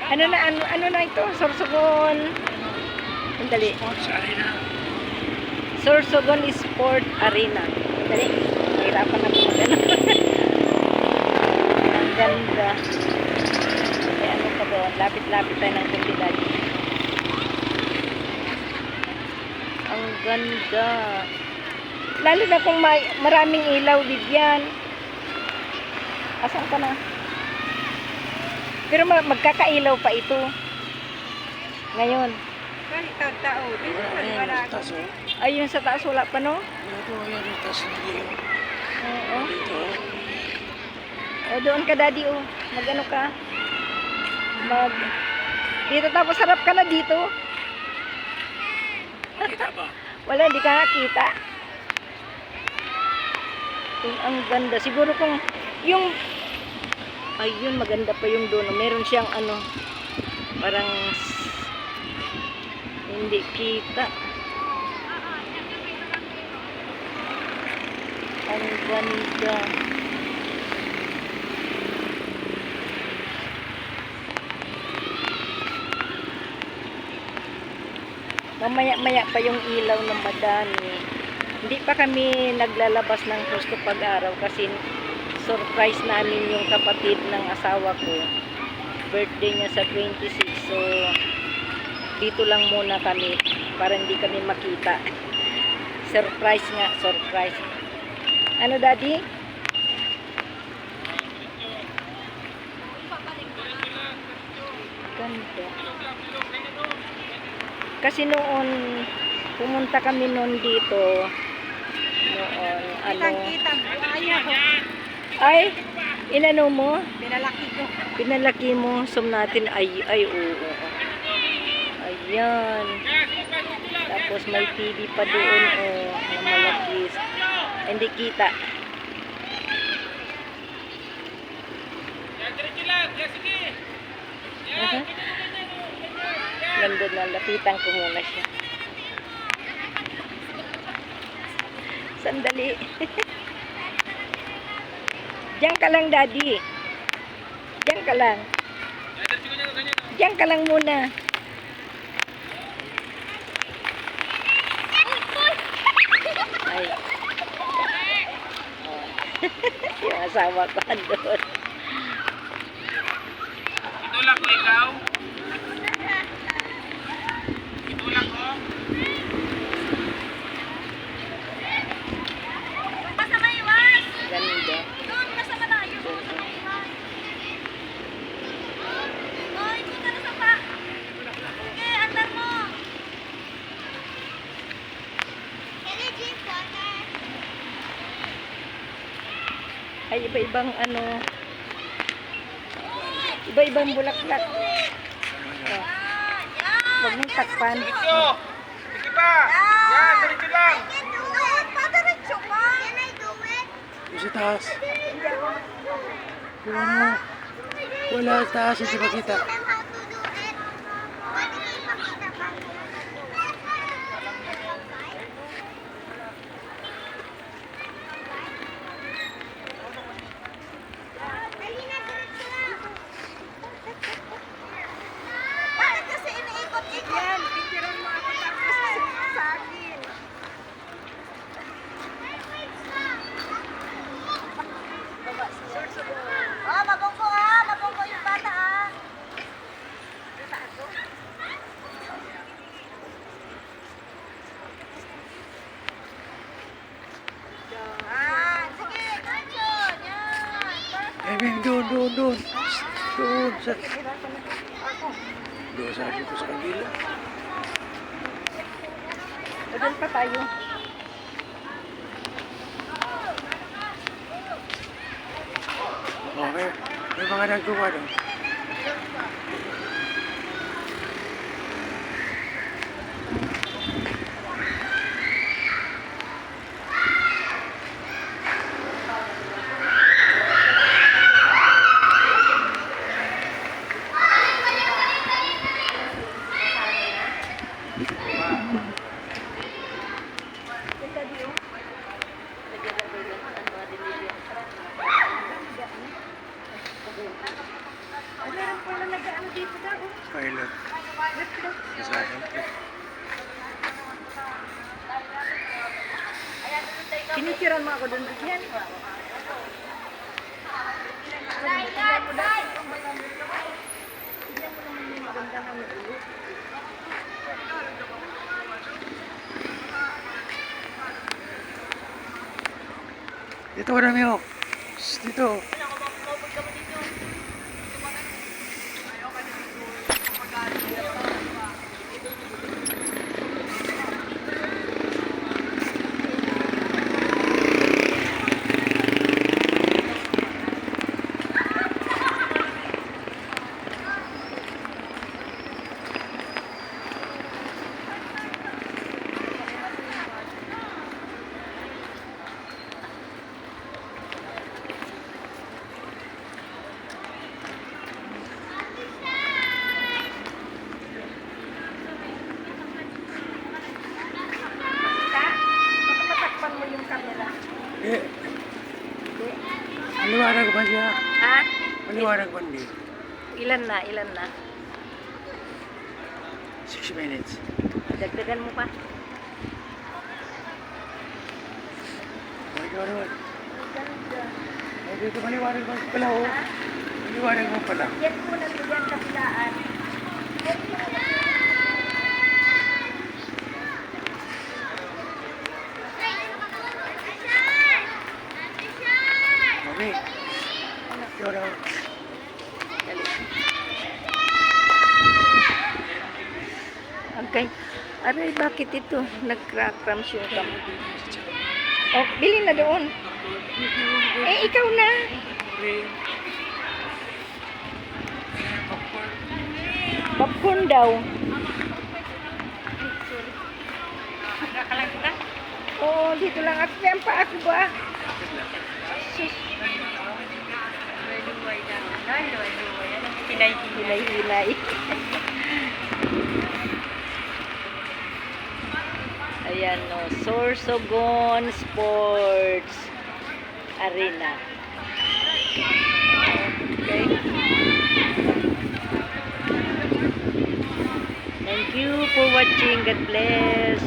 Ano na ito? Sorsogon. Sandali. Sports Arena. Sorsogon Sport Arena. Sandali. Hirapan na po magano. Ang ganda. May ano pa doon. Lapit-lapit tayo ng komunidad. Ang ganda. Lalo na kung maraming ilaw din. Asan ka na? Pero magkakailaw pa ito. Ngayon. Tao. Ayun sa taas wala pa, no? Oo. O doon ka, daddy, oh. Mag-ano ka? Dito tapos harap ka na dito. Kita ba? Wala, di ka nakita. Ang ganda. Siguro kung yung ayun, maganda pa yung doon. Meron siyang ano, parang hindi kita. Ang ganda. Mamaya-maya pa yung ilaw ng madami. Hindi pa kami naglalabas ng gusto pag-araw kasi surprise namin yung kapatid ng asawa ko. Birthday niya sa 26. So, dito lang muna kami para hindi kami makita. Surprise nga, surprise. Ano, daddy? Ganda. Kasi noon, pumunta kami noon dito. Noon, ano. Ay, inano mo? Pinalaki ko. Pinalaki mo. Sum natin. Ay, oo. Ayan. Tapos may TV pa doon, oh. Na malaki. Hindi kita. Nandun na, lapitan ko muna siya. Sandali. Diyan ka lang, daddy. Diyan ka lang. Diyan ka lang muna. Ay. Oh. Yung asawa ko andun. Itulak ko ikaw. Itulak ko. Ganda. Ay, iba-ibang ano. Iba-ibang bulaklak. Oh. Huwag mong takpan. Diretso. Sige pa. Yan, diretso lang. Yung sa taas. Yung ano. Wala sa taas, hindi makita. Mabungko yung bata ah. Sige, ganyan. Yan. Doon. Doon sa... Doon sa dito sa kabila. Doon pa tayo. Okay. May mga nagtuwa doon. Meron pala nag-ano dito daw. Pilot. Sa akin. Kinitiran mo ako doon. Yan. Dito ka namin ako. Dito. Matakpan mo yung camera. Eh. Maliwanag ba siya? Ha? Maliwanag ba hindi? Ilan na? Ilan na? 6 minutes. Dagdagan mo pa. Oh, ikaw naman. Oh, dito maliwanag ba pala oh. Maliwanag mo pala. Yan po na bigyan kapilaan. Mami. Ikaw naman. Okay. Aray, bakit ito? Nag-cramps yung kamo dito. Oh, bilhin na doon. Eh, ikaw na. Popcorn daw. Oo, dito lang ako. Diyan pa ako ba? Sus. Hinay-hinay. Ayan o, Sorsogon Sports Arena. Okay. Thank you for watching. God bless.